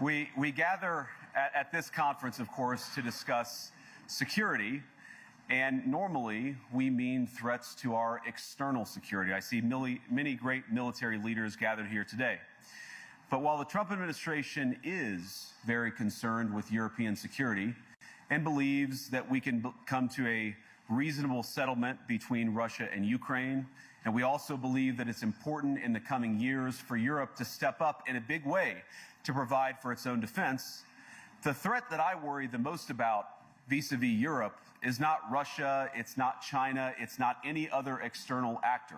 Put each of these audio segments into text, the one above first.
We gather at this conference, of course, to discuss security, and normally we mean threats to our external security. I see many great military leaders gathered here today. But while the Trump administration is very concerned with European security and believes that we can come to a reasonable settlement between Russia and Ukraine, and we also believe that it's important in the coming years for Europe to step up in a big way to provide for its own defense, the threat that I worry the most about vis-à-vis Europe is not Russia, it's not China, it's not any other external actor.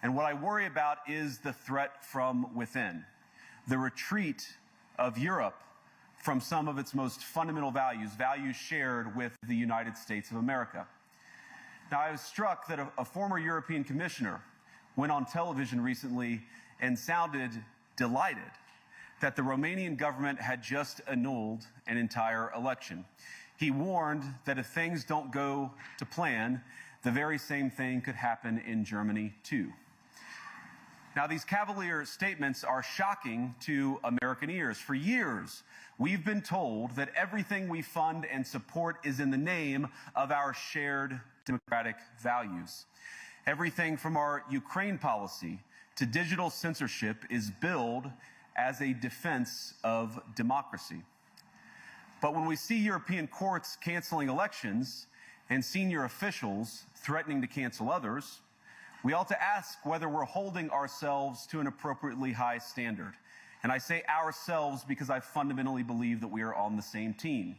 And what I worry about is the threat from within, the retreat of Europe from some of its most fundamental values, values shared with the United States of America. Now, I was struck that a former European commissioner went on television recently and sounded delighted that the Romanian government had just annulled an entire election. He warned that if things don't go to plan, the very same thing could happen in Germany, too. Now, these cavalier statements are shocking to American ears. For years, we've been told that everything we fund and support is in the name of our shared democratic values. Everything from our Ukraine policy to digital censorship is billed as a defense of democracy. But when we see European courts canceling elections and senior officials threatening to cancel others, we ought to ask whether we're holding ourselves to an appropriately high standard. And I say ourselves because I fundamentally believe that we are on the same team.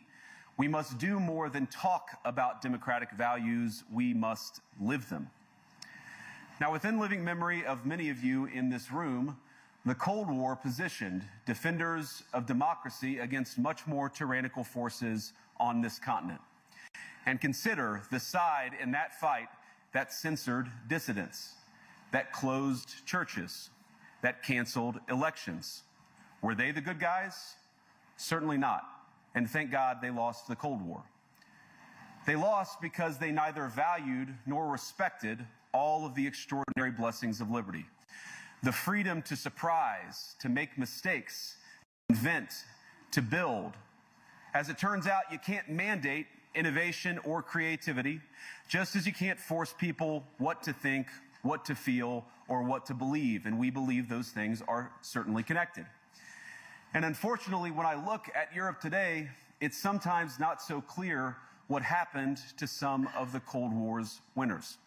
We must do more than talk about democratic values, we must live them. Now, within living memory of many of you in this room, the Cold War positioned defenders of democracy against much more tyrannical forces on this continent. And consider the side in that fight that censored dissidents, that closed churches, that canceled elections. Were they the good guys? Certainly not. And thank God they lost the Cold War. They lost because they neither valued nor respected all of the extraordinary blessings of liberty. The freedom to surprise, to make mistakes, to invent, to build. As it turns out, you can't mandate innovation or creativity, just as you can't force people what to think, what to feel, or what to believe. And we believe those things are certainly connected. And unfortunately, when I look at Europe today, it's sometimes not so clear what happened to some of the Cold War's winners.